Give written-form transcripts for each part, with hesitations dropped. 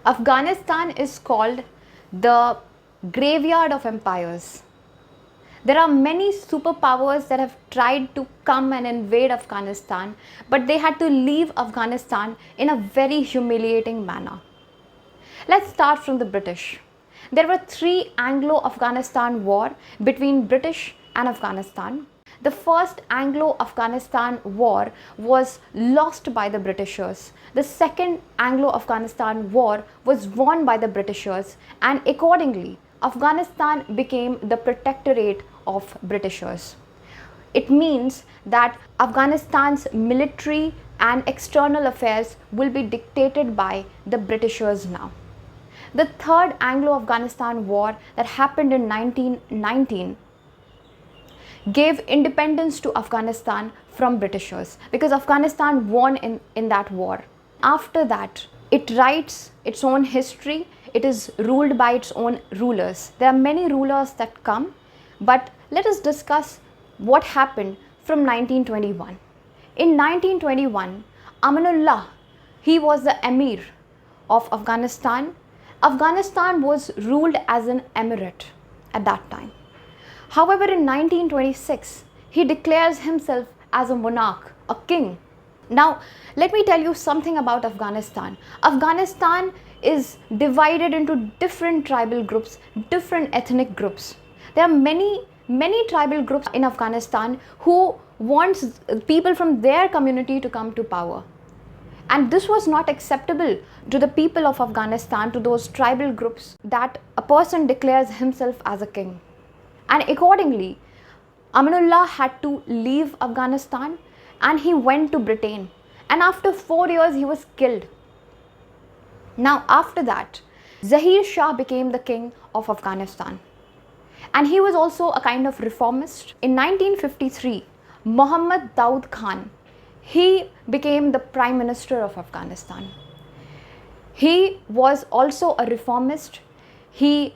Afghanistan is called the graveyard of empires. There are many superpowers that have tried to come and invade Afghanistan, but they had to leave Afghanistan in a very humiliating manner. Let's start from the British. There were three Anglo-Afghanistan war between British and Afghanistan. The first Anglo-Afghanistan war was lost by the Britishers. The second Anglo-Afghanistan war was won by the Britishers, and accordingly, Afghanistan became the protectorate of Britishers. It means that Afghanistan's military and external affairs will be dictated by the Britishers now. The third Anglo-Afghanistan war that happened in 1919 gave independence to Afghanistan from Britishers because Afghanistan won in that war. After that, it writes its own history. It is ruled by its own rulers. There are many rulers that come, but let us discuss what happened from 1921. In 1921, Amanullah, he was the emir of Afghanistan. Afghanistan was ruled as an emirate at that time. However, in 1926, he declares himself as a monarch, a king. Now, let me tell you something about Afghanistan. Afghanistan is divided into different tribal groups, different ethnic groups. There are many tribal groups in Afghanistan who wants people from their community to come to power. And this was not acceptable to the people of Afghanistan, to those tribal groups, that a person declares himself as a king. And accordingly, Amanullah had to leave Afghanistan and he went to Britain. And after 4 years, he was killed. Now, after that, Zahir Shah became the king of Afghanistan. And he was also a kind of reformist. In 1953, Muhammad Daud Khan, he became the Prime Minister of Afghanistan. He was also a reformist. He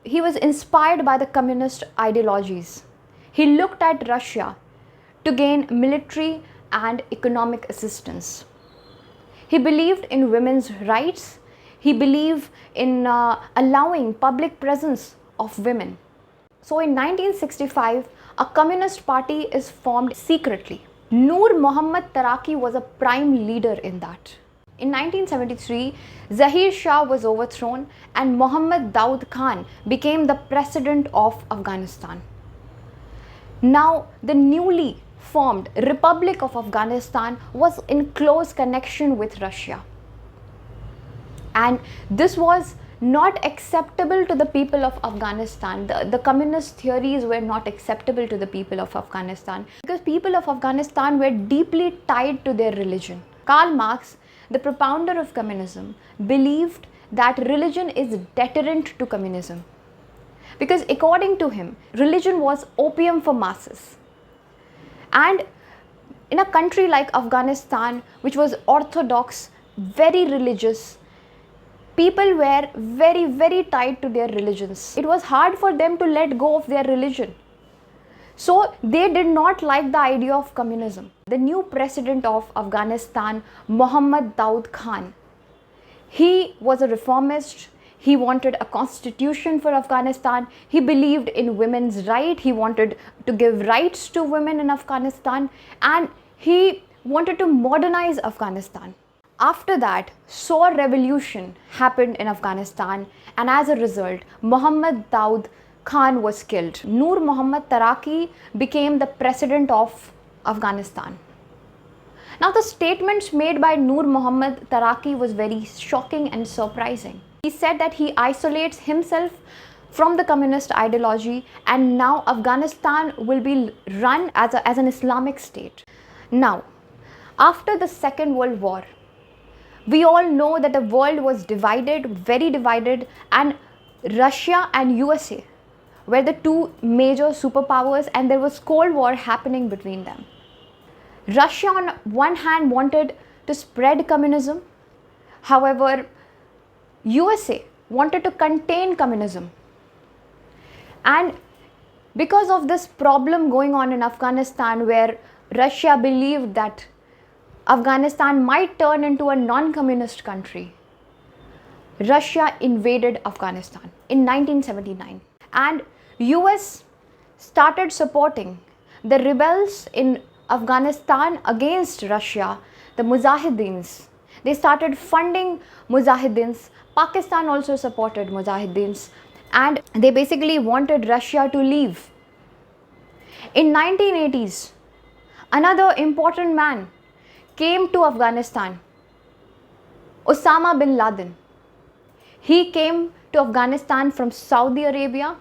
was inspired by the communist ideologies. He looked at Russia to gain military and economic assistance. He believed in women's rights. He believed in allowing public presence of women. So in 1965, a communist party is formed secretly. Noor Muhammad Taraki was a prime leader in that. In 1973, Zahir Shah was overthrown and Muhammad Daud Khan became the president of Afghanistan. Now, the newly formed Republic of Afghanistan was in close connection with Russia. And this was not acceptable to the people of Afghanistan. The communist theories were not acceptable to the people of Afghanistan because people of Afghanistan were deeply tied to their religion. Karl Marx, the propounder of communism, believed that religion is deterrent to communism because according to him, religion was opium for masses. And in a country like Afghanistan, which was orthodox, very religious, people were very tied to their religions. It was hard for them to let go of their religion. So they did not like the idea of communism. The new president of Afghanistan, Muhammad Daud Khan, he was a reformist. He wanted a constitution for Afghanistan. He believed in women's rights. He wanted to give rights to women in Afghanistan. And he wanted to modernize Afghanistan. After that, Saur revolution happened in Afghanistan, and as a result, Muhammad Daud Khan was killed. Noor Muhammad Taraki became the president of Afghanistan. Now, the statements made by Noor Muhammad Taraki was very shocking and surprising. He said that he isolates himself from the communist ideology and now Afghanistan will be run as an Islamic state. Now, after the Second World War, we all know that the world was divided, very divided, and Russia and USA were the two major superpowers and there was Cold War happening between them. Russia on one hand wanted to spread communism. However, USA wanted to contain communism. And because of this problem going on in Afghanistan where Russia believed that Afghanistan might turn into a non-communist country, Russia invaded Afghanistan in 1979, and US started supporting the rebels in Afghanistan against Russia, the Mujahideens. They started funding Mujahideens. Pakistan also supported Mujahideens, and they basically wanted Russia to leave. In 1980s, another important man came to Afghanistan, Osama bin Laden. He came to Afghanistan from Saudi Arabia,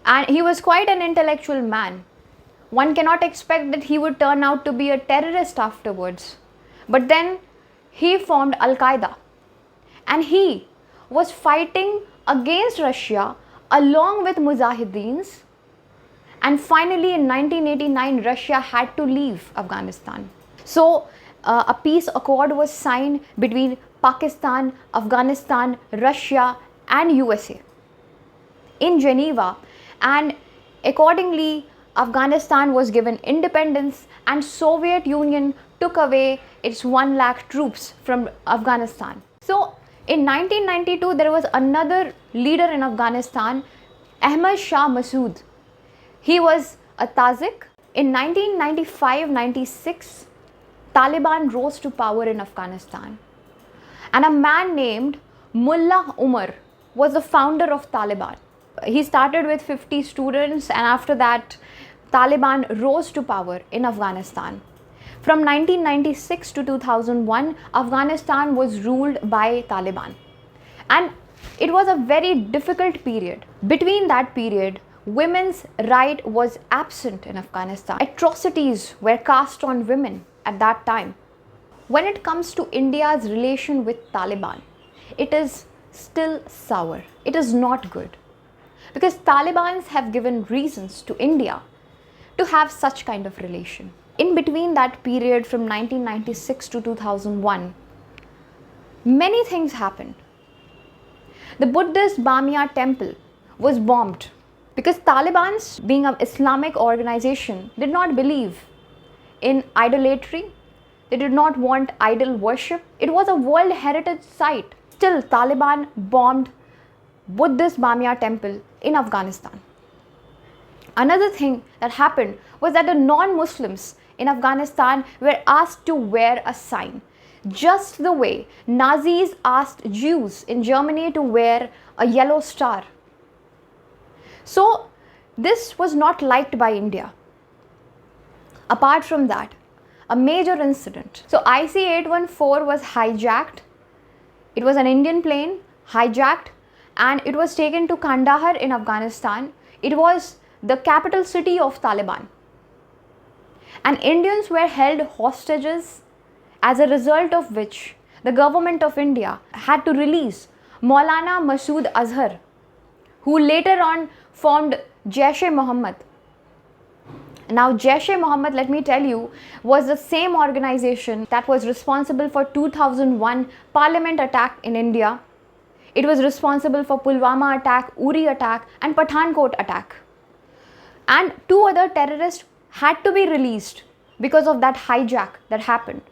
and he was quite an intellectual man. One cannot expect that he would turn out to be a terrorist afterwards. But then he formed Al-Qaeda, and he was fighting against Russia along with Mujahideens, and finally in 1989 Russia had to leave Afghanistan. So a peace accord was signed between Pakistan, Afghanistan, Russia and USA in Geneva, and accordingly Afghanistan was given independence, and Soviet Union took away its 1 lakh troops from Afghanistan. So in 1992 there was another leader in Afghanistan, Ahmad Shah Massoud. He was a Tajik. In 1995-96 Taliban rose to power in Afghanistan, and a man named Mullah Umar was the founder of Taliban. He started with 50 students, and after that Taliban rose to power in Afghanistan. From 1996 to 2001, Afghanistan was ruled by Taliban, and it was a very difficult period. Between that period, women's right was absent in Afghanistan. Atrocities were cast on women at that time. When it comes to India's relation with Taliban, it is still sour. It is not good, because Talibans have given reasons to India to have such kind of relation. In between that period from 1996 to 2001, many things happened. The Buddhist Bamia temple was bombed because Taliban's, being an Islamic organization, did not believe in idolatry. They did not want idol worship. It was a World Heritage Site. Still, Taliban bombed Buddhist Bamia temple in Afghanistan. Another thing that happened was that the non-Muslims in Afghanistan were asked to wear a sign, just the way Nazis asked Jews in Germany to wear a yellow star. So this was not liked by India. Apart from that, a major incident. So IC-814 was hijacked. It was an Indian plane hijacked, and it was taken to Kandahar in Afghanistan. It was the capital city of Taliban. And Indians were held hostages, as a result of which the government of India had to release Maulana Masood Azhar, who later on formed Jaish-e-Mohammed. Now Jaish-e-Mohammed, let me tell you, was the same organization that was responsible for 2001 Parliament attack in India. It was responsible for Pulwama attack, Uri attack and Pathankot attack. And 2 other terrorists had to be released because of that hijack that happened.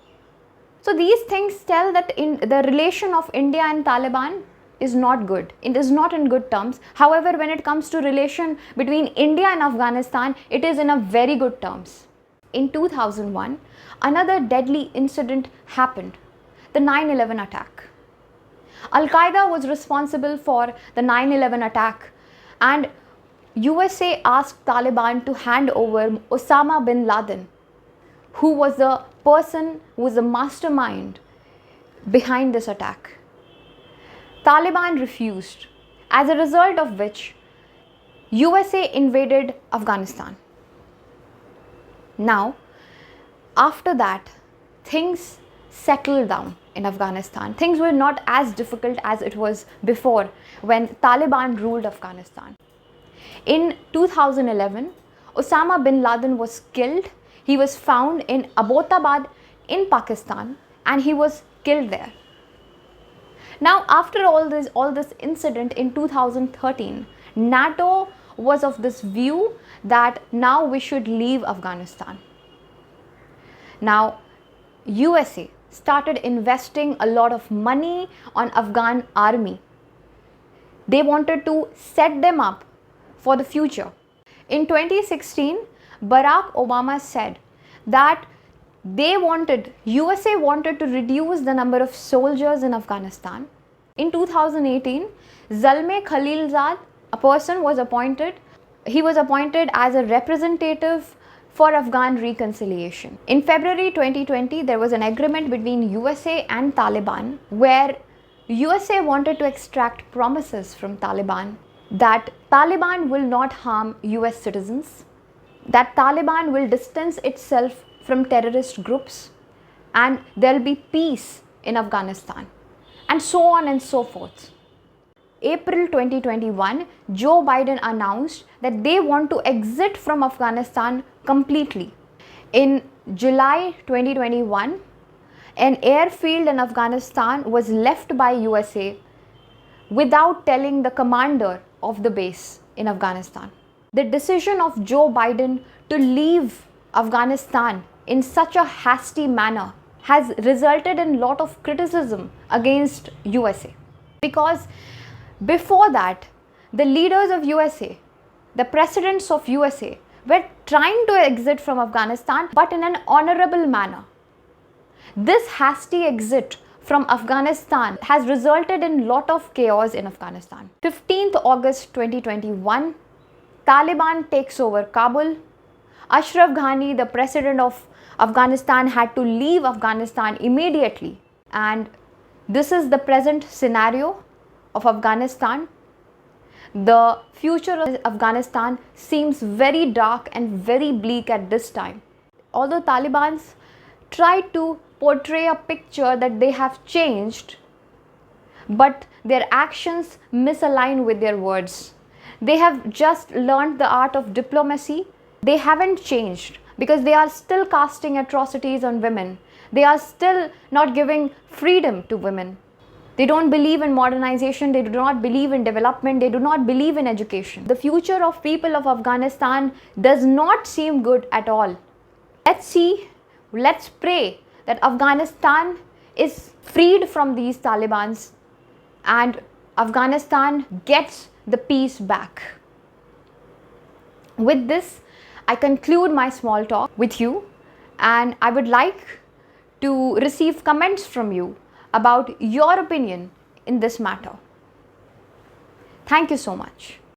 So these things tell that in the relation of India and Taliban is not good. It is not in good terms. However, when it comes to relation between India and Afghanistan, it is in a very good terms. In 2001, another deadly incident happened, the 9/11 attack. Al-Qaeda was responsible for the 9/11 attack, and USA asked Taliban to hand over Osama bin Laden, who was the person who was the mastermind behind this attack. Taliban refused, as a result of which USA invaded Afghanistan. Now, after that, things settled down in Afghanistan. Things were not as difficult as it was before when Taliban ruled Afghanistan. In 2011, Osama bin Laden was killed. He was found in Abbottabad in Pakistan, and he was killed there. Now, after all this incident in 2013, NATO was of this view that now we should leave Afghanistan. Now, USA started investing a lot of money on Afghan army. They wanted to set them up for the future. In 2016, Barack Obama said that USA wanted to reduce the number of soldiers in Afghanistan. In 2018, Zalmay Khalilzad, a person was appointed. He was appointed as a representative for Afghan reconciliation. In February 2020, there was an agreement between USA and Taliban where USA wanted to extract promises from Taliban that Taliban will not harm US citizens, that Taliban will distance itself from terrorist groups, and there'll be peace in Afghanistan, and so on and so forth. April 2021, Joe Biden announced that they want to exit from Afghanistan completely. In July 2021, an airfield in Afghanistan was left by USA without telling the commander of the base in Afghanistan. The decision of Joe Biden to leave Afghanistan in such a hasty manner has resulted in a lot of criticism against USA. Because before that, the leaders of USA, the presidents of USA were trying to exit from Afghanistan, but in an honorable manner. This hasty exit from Afghanistan has resulted in a lot of chaos in Afghanistan. 15th August 2021, Taliban takes over Kabul. Ashraf Ghani, the president of Afghanistan, had to leave Afghanistan immediately. And this is the present scenario of Afghanistan. The future of Afghanistan seems very dark and very bleak at this time. Although Taliban tried to portray a picture that they have changed, but their actions misalign with their words. They have just learned the art of diplomacy. They haven't changed because they are still casting atrocities on women. They are still not giving freedom to women. They don't believe in modernization. They do not believe in development. They do not believe in education. The future of people of Afghanistan does not seem good at all. Let's pray that Afghanistan is freed from these Talibans and Afghanistan gets the peace back. With this, I conclude my small talk with you, and I would like to receive comments from you about your opinion in this matter. Thank you so much.